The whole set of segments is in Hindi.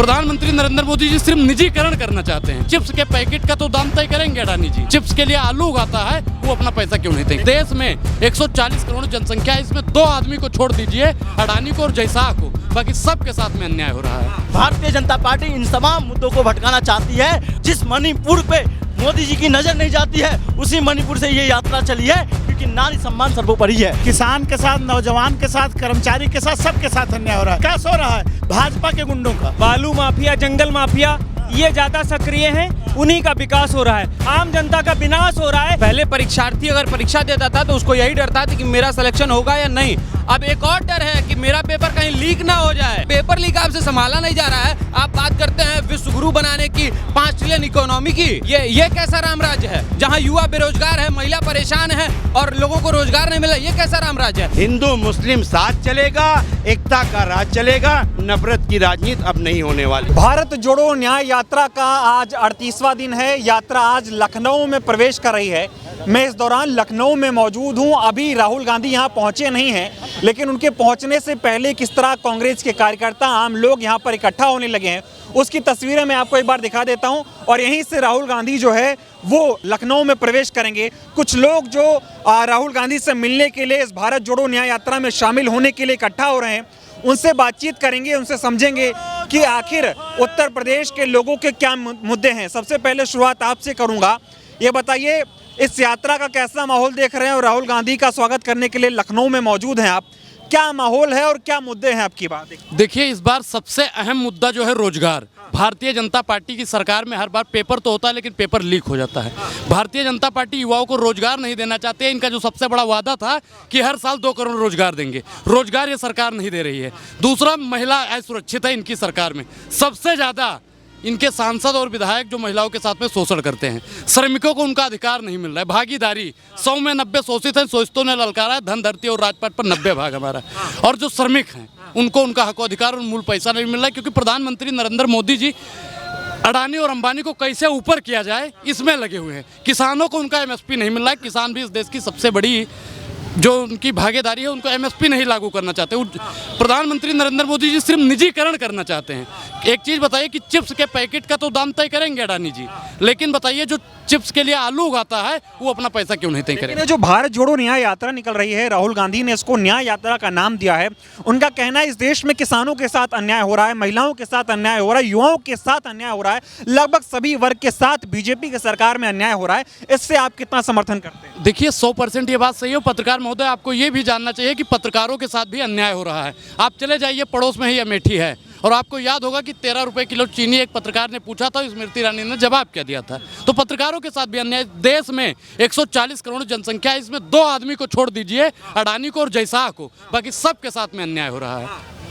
प्रधानमंत्री नरेंद्र मोदी जी सिर्फ निजीकरण करना चाहते हैं। चिप्स के पैकेट का तो दाम तय करेंगे अडानी जी। चिप्स के लिए आलू उगाता है, वो अपना पैसा क्यों नहीं देंगे? देश में 140 करोड़ जनसंख्या है, इसमें 2 आदमी को छोड़ दीजिए, अडानी को और जैसा को, बाकी सबके साथ में अन्याय हो रहा है। भारतीय जनता पार्टी इन तमाम मुद्दों को भटकाना चाहती है। जिस मणिपुर पे मोदी जी की नजर नहीं जाती है, उसी मणिपुर से ये यात्रा चली है, क्योंकि नारी सम्मान सर्वोपरि है। किसान के साथ, नौजवान के साथ, कर्मचारी के साथ, सबके साथ अन्याय हो रहा है। क्या हो रहा है? भाजपा के गुंडों का। बालू माफिया, जंगल माफिया ये ज्यादा सक्रिय हैं, उन्हीं का विकास हो रहा है, आम जनता का विनाश हो रहा है। पहले परीक्षार्थी अगर परीक्षा देता था तो उसको यही डर था कि मेरा सिलेक्शन होगा या नहीं। अब एक और डर है कि मेरा पेपर कहीं लीक ना हो जाए। पेपर लीक आपसे संभाला नहीं जा रहा है। आप बात करते हैं विश्व गुरु बनाने की, 5 ट्रिलियन इकोनॉमी की। ये कैसा राम राज्य है जहाँ युवा बेरोजगार है, महिला परेशान है और लोगों को रोजगार नहीं मिला? ये कैसा राम राज्य है? हिंदू मुस्लिम साथ चलेगा, एकता का राज चलेगा, नफरत की राजनीति अब नहीं होने वाली। भारत जोड़ो न्याय यात्रा का आज 38वां दिन है। यात्रा आज लखनऊ में प्रवेश कर रही है। मैं इस दौरान लखनऊ में मौजूद हूं। अभी राहुल गांधी यहां पहुंचे नहीं हैं, लेकिन उनके पहुंचने से पहले किस तरह कांग्रेस के कार्यकर्ता, आम लोग यहां पर इकट्ठा होने लगे हैं, उसकी तस्वीरें मैं आपको एक बार दिखा देता हूं। और यहीं से राहुल गांधी जो है वो लखनऊ में प्रवेश करेंगे। कुछ लोग जो राहुल गांधी से मिलने के लिए, इस भारत जोड़ो न्याय यात्रा में शामिल होने के लिए इकट्ठा हो रहे हैं, उनसे बातचीत करेंगे, उनसे समझेंगे कि आखिर उत्तर प्रदेश के लोगों के क्या मुद्दे हैं। सबसे पहले शुरुआत आपसे करूंगा। ये बताइए, इस यात्रा का कैसा माहौल देख रहे हैं और राहुल गांधी का स्वागत करने के लिए लखनऊ में मौजूद हैं आप, क्या माहौल है और क्या मुद्दे हैं आपकी बात? देखिए, इस बार सबसे अहम मुद्दा जो है रोजगार। भारतीय जनता पार्टी की सरकार में हर बार पेपर तो होता है, लेकिन पेपर लीक हो जाता है। भारतीय जनता पार्टी युवाओं को रोजगार नहीं देना चाहते। इनका जो सबसे बड़ा वादा था कि हर साल 2 करोड़ रोजगार देंगे, रोजगार ये सरकार नहीं दे रही है। दूसरा, महिला असुरक्षित है इनकी सरकार में। सबसे ज़्यादा इनके सांसद और विधायक जो महिलाओं के साथ में शोषण करते हैं। श्रमिकों को उनका अधिकार नहीं मिल रहा है। भागीदारी 100 में 90 शोषित हैं, शोषितों ने ललकारा है। धन, धरती और राजपाट पर 90 भाग हमारा। और जो श्रमिक हैं उनको उनका हक अधिकार और मूल पैसा नहीं मिल रहा है, क्योंकि प्रधानमंत्री नरेंद्र मोदी जी अडानी और अंबानी को कैसे ऊपर किया जाए इसमें लगे हुए हैं। किसानों को उनका MSP नहीं मिल रहा है। किसान भी इस देश की सबसे बड़ी जो उनकी भागीदारी है, उनको MSP नहीं लागू करना चाहते। प्रधानमंत्री नरेंद्र मोदी जी सिर्फ निजीकरण करना चाहते हैं। एक चीज़ बताइए कि चिप्स के पैकेट का तो दाम तय करेंगे अडानी जी, लेकिन बताइए जो चिप्स के लिए आलू उगाता है वो अपना पैसा क्यों नहीं तय करेंगे? जो भारत जोड़ो न्याय यात्रा निकल रही है, राहुल गांधी ने इसको न्याय यात्रा का नाम दिया है। उनका कहना है इस देश में किसानों के साथ अन्याय हो रहा है, महिलाओं के साथ अन्याय हो रहा है, युवाओं के साथ अन्याय हो रहा है, लगभग सभी वर्ग के साथ बीजेपी की सरकार में अन्याय हो रहा है। इससे आप कितना समर्थन करते हैं? देखिए, 100% ये बात सही है। पत्रकार महोदय, आपको ये भी जानना चाहिए कि पत्रकारों के साथ भी अन्याय हो रहा है। आप चले जाइए, पड़ोस में ही अमेठी है, और आपको याद होगा कि 13 रुपए किलो चीनी एक पत्रकार ने पूछा था, स्मृति ईरानी ने जवाब क्या दिया था। तो पत्रकारों के साथ भी अन्याय। देश में 140 करोड़ जनसंख्या है, इसमें 2 आदमी को छोड़ दीजिए, अडानी को और जैसा को, बाकी सबके साथ में अन्याय हो रहा है।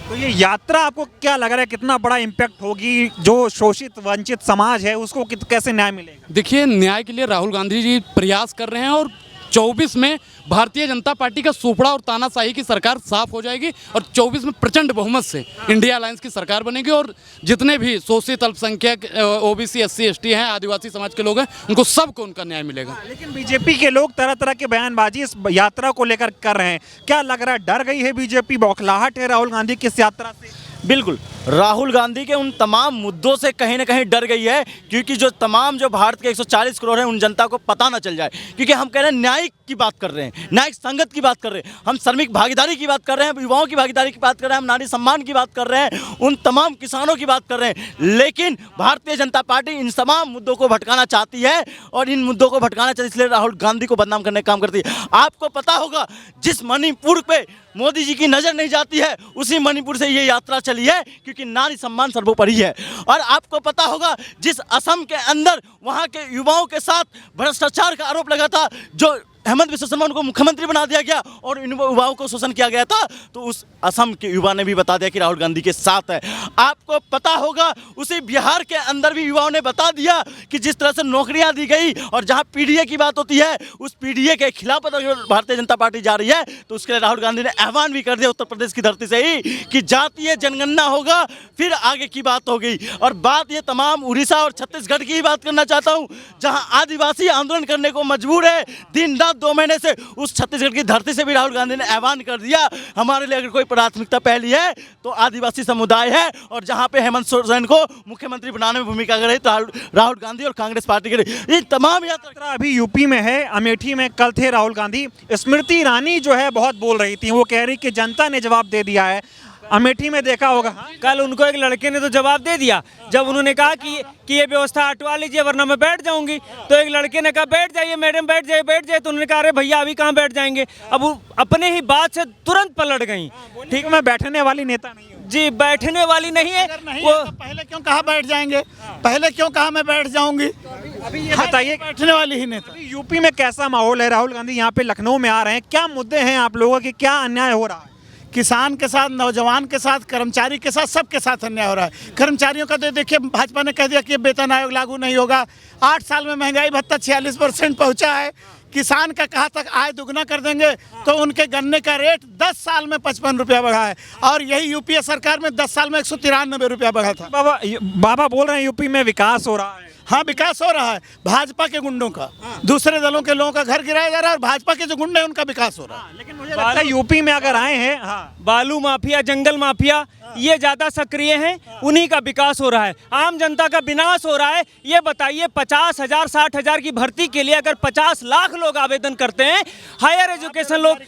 तो ये यात्रा आपको क्या लग रहा है, कितना बड़ा इम्पैक्ट होगी? जो शोषित वंचित समाज है उसको कैसे न्याय मिलेगा? देखिए, न्याय के लिए राहुल गांधी जी प्रयास कर रहे हैं और 24 में भारतीय जनता पार्टी का सुपड़ा और तानाशाही की सरकार साफ हो जाएगी और 24 में प्रचंड बहुमत से इंडिया अलायंस की सरकार बनेगी। और जितने भी शोषित अल्पसंख्यक, OBC, SC, ST हैं, आदिवासी समाज के लोग हैं, उनको सबको उनका न्याय मिलेगा। लेकिन बीजेपी के लोग तरह तरह के बयानबाजी इस यात्रा को लेकर कर रहे हैं। क्या लग रहा है, डर गई है बीजेपी, बौखलाहट है राहुल गांधी की इस यात्रा से? बिल्कुल, राहुल गांधी के उन तमाम मुद्दों से कहीं ना कहीं डर गई है, क्योंकि जो तमाम जो भारत के 140 करोड़ हैं उन जनता को पता ना चल जाए। क्योंकि हम कह रहे हैं न्यायिक की बात कर रहे हैं, न्यायिक संगत की बात कर रहे हैं, हम श्रमिक भागीदारी की बात कर रहे हैं, युवाओं की भागीदारी की बात कर रहे हैं, हम नारी सम्मान की बात कर रहे हैं, उन तमाम किसानों की बात कर रहे हैं। लेकिन भारतीय जनता पार्टी इन तमाम मुद्दों को भटकाना चाहती है, और इन मुद्दों को भटकाना चाहती है, इसलिए राहुल गांधी को बदनाम करने का काम करती है। आपको पता होगा, जिस मणिपुर पे मोदी जी की नज़र नहीं जाती है, उसी मणिपुर से ये यात्रा चली है, क्योंकि नारी सम्मान सर्वोपरि है। और आपको पता होगा, जिस असम के अंदर वहाँ के युवाओं के साथ भ्रष्टाचार का आरोप लगा था, जो हेमंत बिस्वा शर्मा उनको मुख्यमंत्री बना दिया गया और इन युवाओं को शोषण किया गया था, तो उस असम के युवा ने भी बता दिया कि राहुल गांधी के साथ है। आपको पता होगा, उसी बिहार के अंदर भी युवाओं ने बता दिया कि जिस तरह से नौकरियां दी गई, और जहां PDA की बात होती है, उस PDA के खिलाफ अगर भारतीय जनता पार्टी जा रही है, तो उसके लिए राहुल गांधी ने आह्वान भी कर दिया उत्तर प्रदेश की धरती से ही कि जातीय जनगणना होगा, फिर आगे की बात होगी। और बात ये तमाम उड़ीसा और छत्तीसगढ़ की ही बात करना चाहता हूँ, जहाँ आदिवासी आंदोलन करने को मजबूर है, दिन रात लगभग 2 महीने से उस छत्तीसगढ़ की धरती से भी राहुल गांधी ने ऐलान कर दिया, हमारे लिए अगर कोई प्राथमिकता पहली है तो आदिवासी समुदाय है, और जहां पे हेमंत सोरेन को मुख्यमंत्री बनाने में भूमिका कर रही तो राहुल गांधी और कांग्रेस पार्टी के लिए। इन तमाम यात्रा अभी यूपी में है, अमेठी में कल थे राहुल गांधी। स्मृति ईरानी जो है बहुत बोल रही थी, वो कह रही कि जनता ने जवाब दे दिया है। अमेठी में देखा होगा, कल उनको एक लड़के ने तो जवाब दे दिया जब उन्होंने कहा कि ये व्यवस्था हटवा लीजिए वरना मैं बैठ जाऊंगी। तो एक लड़के ने कहा बैठ जाइए मैडम, बैठ जाइए बैठ जाइए। तो उन्होंने कहा अरे भैया अभी कहाँ बैठ जाएंगे। अब वो अपने ही बात से तुरंत पलट गई। ठीक, मैं बैठने वाली नेता नहीं हूँ जी, बैठने वाली नहीं है नहीं वो। है तो पहले क्यों कहा बैठ जाएंगे, पहले क्यों कहा मैं बैठ जाऊंगी। अभी ये बताइए, बैठने वाली ही नेता। यूपी में कैसा माहौल है? राहुल गांधी यहाँ पे लखनऊ में आ रहे हैं, क्या मुद्दे हैं आप लोगों के, क्या अन्याय हो रहा है? किसान के साथ, नौजवान के साथ, कर्मचारी के साथ, सबके साथ अन्याय हो रहा है। कर्मचारियों का तो देखिए, भाजपा ने कह दिया कि वेतन आयोग लागू नहीं होगा। 8 साल में महंगाई भत्ता 46% पहुंचा है। किसान का कहा तक आय दुगना कर देंगे तो उनके गन्ने का रेट 10 साल में 55 रुपया बढ़ा है, और यही यूपीए सरकार में 10 साल में 193 रुपया बढ़ा था। बाबा बोल रहे हैं यूपी में विकास हो रहा है। हाँ, विकास हो रहा है, भाजपा के गुंडों का, दूसरे दलों के लोगों का घर गिराया जा रहा है, और भाजपा के जो गुंडे हैं उनका विकास हो रहा है। लेकिन मुझे लगता है यूपी में अगर आए हैं, हाँ, बालू माफिया, जंगल माफिया ये ज्यादा सक्रिय हैं, उन्हीं का विकास हो रहा है, आम जनता का विनाश हो रहा है। ये बताइए 50,000 60,000 की भर्ती के लिए अगर 50 लाख लोग आवेदन करते हैं, हायर एजुकेशन लोग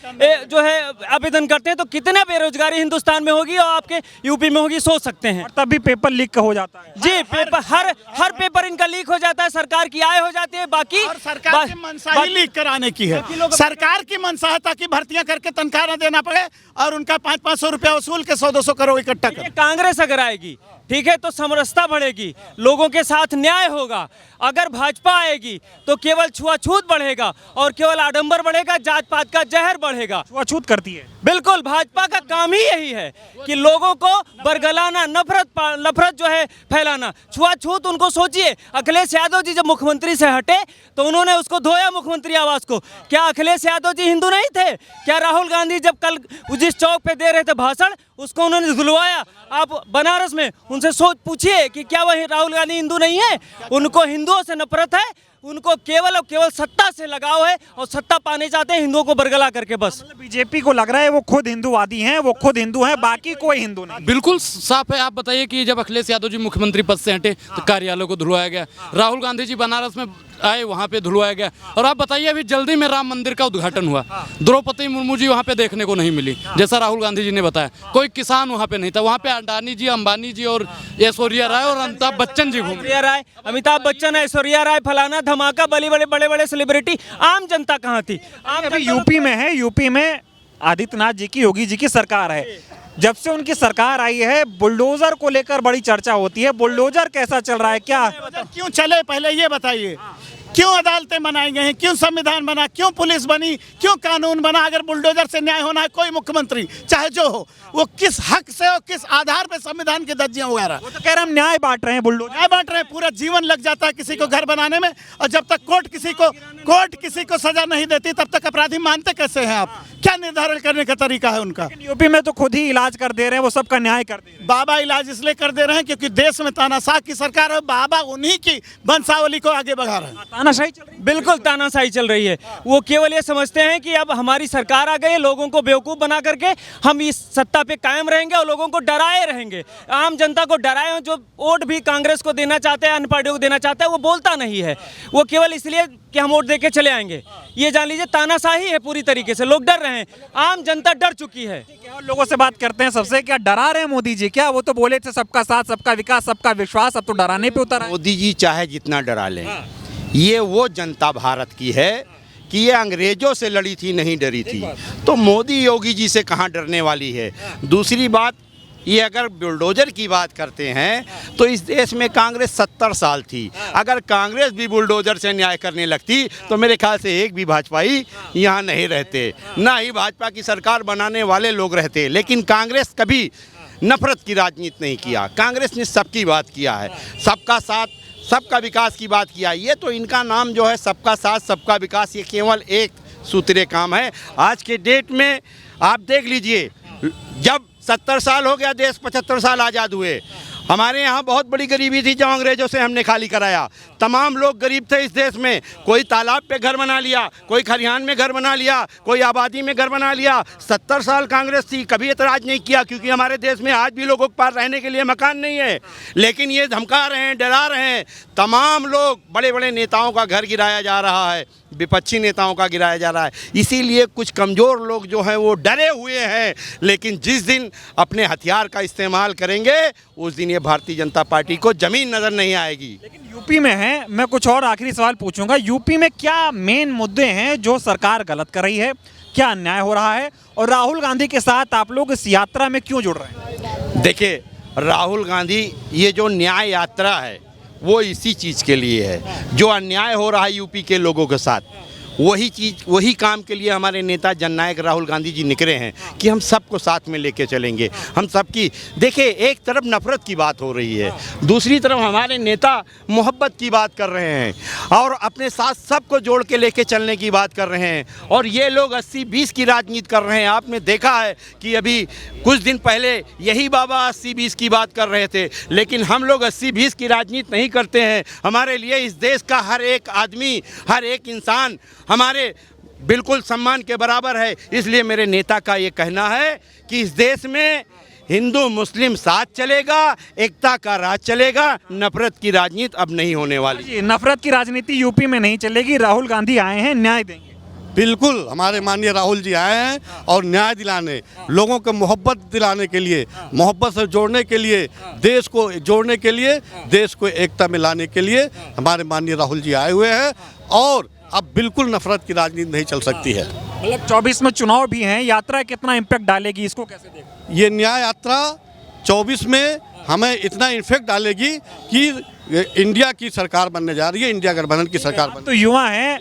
जो है आवेदन करते हैं, तो कितने बेरोजगारी हिंदुस्तान में होगी और आपके यूपी में होगी, सोच सकते हैं। तब भी पेपर लीक हो जाता है जी, पेपर हर पेपर इनका लीक हो जाता है, सरकार की आय हो जाती है। बाकी और सरकार की मंशा ही लीक कराने की है। सरकार की मंशा है ताकि भर्तियां करके तनख्वाह न देना पड़े और उनका 500-500 रुपया वसूल के 100-200 करोड़ इकट्ठा कर। कांग्रेस अगर आएगी, ठीक है, तो समरसता बढ़ेगी, लोगों के साथ न्याय होगा। अगर भाजपा आएगी तो केवल छुआछूत बढ़ेगा और केवल आडंबर बढ़ेगा, जात पात का जहर बढ़ेगा। छुआछूत करती है बिल्कुल, भाजपा का काम ही यही है कि लोगों को बरगलाना, नफरत जो है फैलाना, छुआछूत। उनको सोचिए, अखिलेश यादव जी जब मुख्यमंत्री से हटे तो उन्होंने उसको धोया मुख्यमंत्री आवास को। क्या अखिलेश यादव जी हिंदू नहीं थे? क्या राहुल गांधी जब कल जिस चौक पे दे रहे थे भाषण, उसको उन्होंने धुलवाया? आप बनारस में उनसे सोच पूछिए कि क्या वह राहुल गांधी हिंदू नहीं है? उनको हिंदुओं से नफरत है, उनको केवल और केवल सत्ता से लगाव है और सत्ता पाने चाहते हैं हिंदुओं को बरगला करके बस। बीजेपी को लग रहा है वो खुद हिंदूवादी हैं, वो खुद हिंदू हैं, बाकी कोई हिंदू नहीं। बिल्कुल साफ है। आप बताइए कि जब अखिलेश यादव जी मुख्यमंत्री पद से हटे तो कार्यालय को धुलवाया गया, राहुल गांधी जी बनारस में आए वहाँ पे धुलवाया गया, और आप बताइए अभी जल्दी में राम मंदिर का उद्घाटन हुआ, द्रौपदी मुर्मू जी वहाँ पे देखने को नहीं मिली, जैसा राहुल गांधी जी ने बताया। कोई किसान वहाँ पे नहीं था, वहाँ पे अडानी जी, अंबानी जी और ऐश्वर्या राय और अमिताभ बच्चन जी घूम रहे। अमिताभ बच्चन, ऐश्वर्या राय, फलाना धमाका, बड़े सेलिब्रिटी। आम जनता कहाँ थी? अभी यूपी में है, यूपी में आदित्यनाथ जी की, योगी जी की सरकार है। जब से उनकी सरकार आई है बुलडोजर को लेकर बड़ी चर्चा होती है। बुलडोजर कैसा चल रहा है, क्या क्यों चले, पहले ये बताइए। क्यों अदालतें बनाई गई हैं, क्यों संविधान बना, क्यों पुलिस बनी, क्यों कानून बना? अगर बुलडोजर से न्याय होना है, कोई मुख्यमंत्री चाहे जो हो, वो किस हक से और किस आधार पे संविधान की धज्जियां वगैरह? वो तो कह रहे हम न्याय बांट रहे हैं, बुलडोजर न्याय बांट रहे हैं। पूरा जीवन लग जाता है किसी को घर बनाने में, और जब तक कोर्ट किसी को सजा नहीं देती तब तक अपराधी मानते कैसे हैं आप? क्या निर्धारण करने का तरीका है उनका? यूपी में तो खुद ही इलाज कर दे रहे हैं, वो सबका न्याय कर दे रहे हैं। बाबा इलाज इसलिए कर दे रहे हैं क्योंकि देश में तानाशाह की सरकार है, बाबा उन्हीं की वंशावली को आगे बढ़ा रहे हैं। तानाशाही चल रही है। बिल्कुल तानाशाही चल रही है। वो केवल ये समझते हैं कि अब हमारी सरकार आ गई है, लोगों को बेवकूफ़ बना करके हम इस सत्ता पे कायम रहेंगे और लोगों को डराए रहेंगे, आम जनता को डराए। जो वोट भी कांग्रेस को देना चाहते हैं, अन्य पार्टियों को देना चाहते हैं, वो बोलता नहीं है, वो केवल इसलिए कि हम वोट दे के चले आएंगे। ये जान लीजिए तानाशाही है पूरी तरीके से, लोग डर रहे हैं, आम जनता डर चुकी है। और लोगों से बात करते हैं सबसे, क्या डरा रहे हैं मोदी जी? क्या वो तो बोले थे सबका साथ, सबका विकास, सबका विश्वास, अब तो डराने पे उतर आए। मोदी जी चाहे जितना डरा लें, ये वो जनता भारत की है कि ये अंग्रेजों से लड़ी थी, नहीं डरी थी। तो मोदी योगी जी से कहाँ डरने वाली है। दूसरी बात, ये अगर बुलडोजर की बात करते हैं तो इस देश में कांग्रेस 70 साल थी। अगर कांग्रेस भी बुलडोजर से न्याय करने लगती तो मेरे ख्याल से एक भी भाजपाई यहाँ नहीं रहते, ना ही भाजपा की सरकार बनाने वाले लोग रहते। लेकिन कांग्रेस कभी नफरत की राजनीति नहीं किया, कांग्रेस ने सबकी बात किया है, सबका साथ, सबका विकास की बात किया। ये तो इनका नाम जो है सबका साथ सबका विकास, ये केवल एक सूत्रीय काम है। आज के डेट में आप देख लीजिए, जब 70 साल हो गया देश, 75 साल आज़ाद हुए, हमारे यहाँ बहुत बड़ी गरीबी थी जो अंग्रेजों से हमने खाली कराया। तमाम लोग गरीब थे इस देश में। कोई तालाब पे घर बना लिया, कोई खलिहान में घर बना लिया, कोई आबादी में घर बना लिया। 70 साल कांग्रेस थी, कभी एतराज़ नहीं किया, क्योंकि हमारे देश में आज भी लोगों के पास रहने के लिए मकान नहीं है। लेकिन ये धमका रहे हैं, डरा रहे हैं। तमाम लोग, बड़े बड़े नेताओं का घर गिराया जा रहा है, विपक्षी नेताओं का गिराया जा रहा है। इसीलिए कुछ कमज़ोर लोग जो हैं वो डरे हुए हैं। लेकिन जिस दिन अपने हथियार का इस्तेमाल करेंगे उस दिन ये भारतीय जनता पार्टी को ज़मीन नज़र नहीं आएगी। लेकिन यूपी में है, मैं कुछ और आखिरी सवाल पूछूंगा, यूपी में क्या मेन मुद्दे हैं जो सरकार गलत कर रही है, क्या अन्याय हो रहा है, और राहुल गांधी के साथ आप लोग इस यात्रा में क्यों जुड़ रहे हैं? देखिए, राहुल गांधी, ये जो न्याय यात्रा है वो इसी चीज़ के लिए है। जो अन्याय हो रहा है यूपी के लोगों के साथ, वही चीज़, वही काम के लिए हमारे नेता जननायक राहुल गांधी जी निकले हैं कि हम सबको साथ में लेके चलेंगे। हम सबकी, देखिए, एक तरफ नफ़रत की बात हो रही है, दूसरी तरफ हमारे नेता मोहब्बत की बात कर रहे हैं और अपने साथ सबको जोड़ के लेके चलने की बात कर रहे हैं। और ये लोग 80-20 की राजनीति कर रहे हैं। आपने देखा है कि अभी कुछ दिन पहले यही बाबा 80-20 की बात कर रहे थे, लेकिन हम लोग 80-20 की राजनीति नहीं करते हैं। हमारे लिए इस देश का हर एक आदमी, हर एक इंसान हमारे बिल्कुल सम्मान के बराबर है। इसलिए मेरे नेता का ये कहना है कि इस देश में हिंदू मुस्लिम साथ चलेगा, एकता का राज चलेगा, नफरत की राजनीति अब नहीं होने वाली। जी, नफरत की राजनीति यूपी में नहीं चलेगी। राहुल गांधी आए हैं, न्याय देंगे। बिल्कुल, हमारे माननीय राहुल जी आए हैं और न्याय दिलाने, लोगों को मोहब्बत दिलाने के लिए, मोहब्बत से जोड़ने के लिए, देश को जोड़ने के लिए, देश को एकता में लाने के लिए हमारे माननीय राहुल जी आए हुए हैं। और अब बिल्कुल नफरत की राजनीति नहीं चल सकती है। मतलब 24 में चुनाव भी हैं, यात्रा कितना इम्पैक्ट डालेगी, इसको कैसे देखते हैं? ये न्याय यात्रा 24 में हमें इतना इम्पैक्ट डालेगी कि इंडिया की सरकार बनने जा रही है, इंडिया गठबंधन की सरकार तो युवा हैं,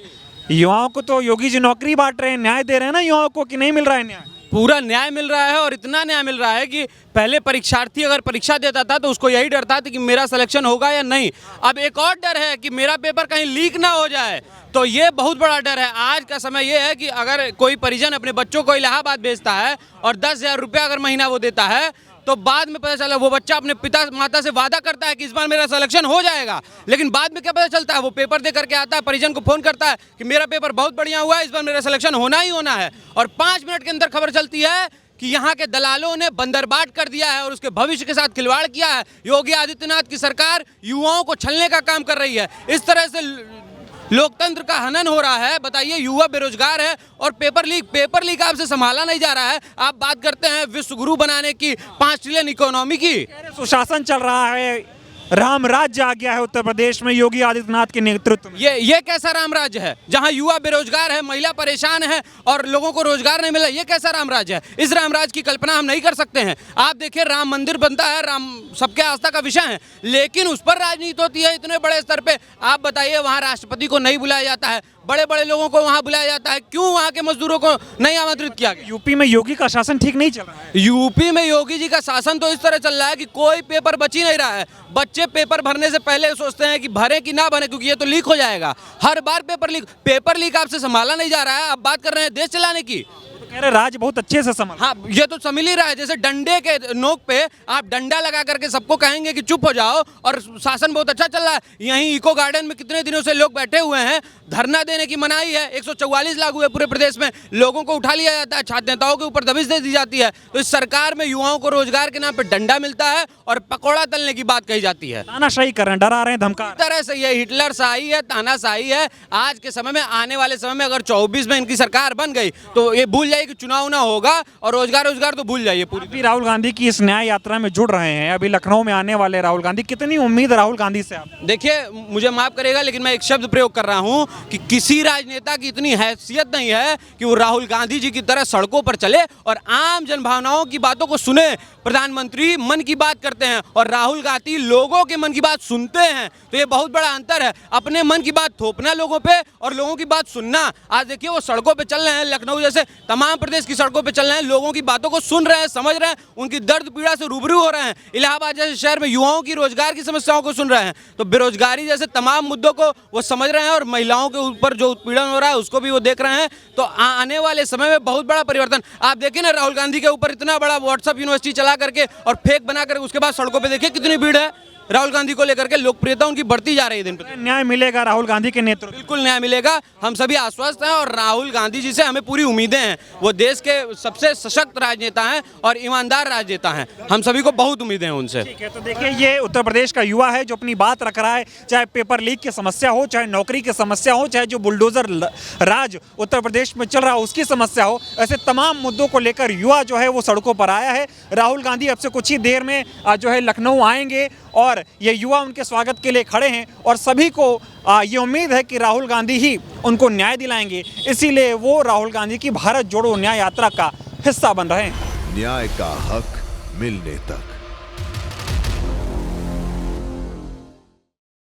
युवाओं को तो योगी जी नौकरी बांट रहे हैं, न्याय दे रहे हैं ना युवाओं को, कि नहीं मिल रहा है न्याय? पूरा न्याय मिल रहा है, और इतना न्याय मिल रहा है कि पहले परीक्षार्थी अगर परीक्षा देता था तो उसको यही डर था कि मेरा सिलेक्शन होगा या नहीं। अब एक और डर है कि मेरा पेपर कहीं लीक ना हो जाए, तो ये बहुत बड़ा डर है। आज का समय ये है कि अगर कोई परिजन अपने बच्चों को इलाहाबाद भेजता है और 10,000 रुपया अगर महीना वो देता है, तो बाद में पता चला वो बच्चा अपने पिता माता से वादा करता है कि इस बार मेरा सिलेक्शन हो जाएगा, लेकिन बाद में क्या पता चलता है, वो पेपर दे करके आता है, परिजन को फ़ोन करता है कि मेरा पेपर बहुत बढ़िया हुआ है, इस बार मेरा सिलेक्शन होना ही होना है, और 5 मिनट के अंदर खबर चलती है कि यहाँ के दलालों ने बंदरबाट कर दिया है और उसके भविष्य के साथ खिलवाड़ किया है। योगी आदित्यनाथ की सरकार युवाओं को छलने का काम कर रही है। इस तरह से लोकतंत्र का हनन हो रहा है। बताइए, युवा बेरोजगार है और पेपर लीक आपसे संभाला नहीं जा रहा है। आप बात करते हैं विश्व गुरु बनाने की, 5 ट्रिलियन इकोनॉमी की। सुशासन चल रहा है, राम राज्य आ गया है उत्तर प्रदेश में योगी आदित्यनाथ के नेतृत्व में। ये कैसा राम राज्य है जहां युवा बेरोजगार है, महिला परेशान है और लोगों को रोजगार नहीं मिला? ये कैसा राम राज्य है? इस राम राज्य की कल्पना हम नहीं कर सकते हैं। आप देखिए, राम मंदिर बनता है, राम सबके आस्था का विषय है, लेकिन उस पर राजनीति होती है इतने बड़े स्तर पे। आप बताइए, वहां राष्ट्रपति को नहीं बुलाया जाता है, बड़े बड़े लोगों को वहां बुलाया जाता है, क्यों वहां के मजदूरों को नहीं आमंत्रित किया गया? यूपी में योगी का शासन ठीक नहीं चल रहा है। यूपी में योगी जी का शासन तो इस तरह चल रहा है कि कोई पेपर बच ही नहीं रहा है। बच्चे पेपर भरने से पहले सोचते हैं कि भरे कि ना भरे, क्योंकि ये तो लीक हो जाएगा। हर बार पेपर लीक आपसे संभाला नहीं जा रहा है। आप बात कर रहे हैं देश चलाने की, तो कह रहे राज्य बहुत अच्छे से संभाल। हाँ, ये तो संमिल ही रहा है। जैसे डंडे के नोक पे आप डंडा लगा करके सबको कहेंगे कि चुप हो जाओ, और शासन बहुत अच्छा चल रहा है। यहीं इको गार्डन में कितने दिनों से लोग बैठे हुए हैं, धरना देने की मनाही है, 144 लागू है पूरे प्रदेश में, लोगों को उठा लिया जाता है, छात्र नेताओं के ऊपर दबिश दे दी जाती है। तो इस सरकार में युवाओं को रोजगार के नाम पर डंडा मिलता है और पकौड़ा तलने की बात कही जाती है। तानाशाही कर रहे हैं, डरा रहे हैं, धमका इस तरह से ये हिटलर शाही है, तानाशाही है। आज के समय में, आने वाले समय में अगर 24 में इनकी सरकार बन गई तो ये भूल जाइए कि चुनाव ना होगा, और रोजगार तो भूल जाइए पूरी। अभी राहुल गांधी की इस न्याय यात्रा में जुड़ रहे हैं, अभी लखनऊ में आने वाले राहुल गांधी, कितनी उम्मीद है राहुल गांधी से आप? देखिए, मुझे माफ करेगा लेकिन मैं एक शब्द प्रयोग कर रहा हूं कि किसी राजनेता की इतनी हैसियत नहीं है कि वो राहुल गांधी जी की तरह सड़कों पर चले और आम जनभावनाओं की बातों को सुने। प्रधानमंत्री मन की बात करते हैं और राहुल गांधी लोगों के मन की बात सुनते हैं, तो ये बहुत बड़ा अंतर है। अपने मन की बात थोपना लोगों पे और लोगों की बात सुनना। आज देखिए, वो सड़कों पे चल रहे हैं, लखनऊ जैसे तमाम तमाम प्रदेश की सड़कों पे चल रहे हैं, लोगों की बातों को सुन रहे हैं, समझ रहे हैं, उनकी दर्द पीड़ा से रूबरू हो रहे हैं। इलाहाबाद जैसे शहर में युवाओं की रोजगार की समस्याओं को सुन रहे हैं, तो बेरोजगारी जैसे तमाम मुद्दों को वो समझ रहे हैं और महिलाओं के ऊपर जो उत्पीड़न हो रहा है उसको भी वो देख रहे हैं। तो आने वाले समय में बहुत बड़ा परिवर्तन आप देखिए ना, राहुल गांधी के ऊपर इतना बड़ा व्हाट्सएप यूनिवर्सिटी चला करके और फेक बना करके उसके बाद सड़कों पर देखिए कितनी भीड़ है। राहुल गांधी को लेकर के लोकप्रियता उनकी बढ़ती जा रही है दिन पर। न्याय मिलेगा राहुल गांधी के नेतृत्व में? बिल्कुल न्याय मिलेगा, हम सभी आश्वस्त हैं और राहुल गांधी जी से हमें पूरी उम्मीदें हैं। वो देश के सबसे सशक्त राजनेता हैं और ईमानदार राजनेता हैं, हम सभी को बहुत उम्मीदें हैं उनसे। ठीक है, तो देखिए ये उत्तर प्रदेश का युवा है जो अपनी बात रख रहा है, चाहे पेपर लीक की समस्या हो, चाहे नौकरी की समस्या हो, चाहे जो बुलडोजर राज उत्तर प्रदेश में चल रहा हो उसकी समस्या हो, ऐसे तमाम मुद्दों को लेकर युवा जो है वो सड़कों पर आया है। राहुल गांधी अब से कुछ ही देर में जो है लखनऊ आएंगे और ये युवा उनके स्वागत के लिए खड़े हैं और सभी को ये उम्मीद है कि राहुल गांधी ही उनको न्याय दिलाएंगे, इसीलिए वो राहुल गांधी की भारत जोड़ो न्याय यात्रा का हिस्सा बन रहे हैं। न्याय का हक मिलने तक।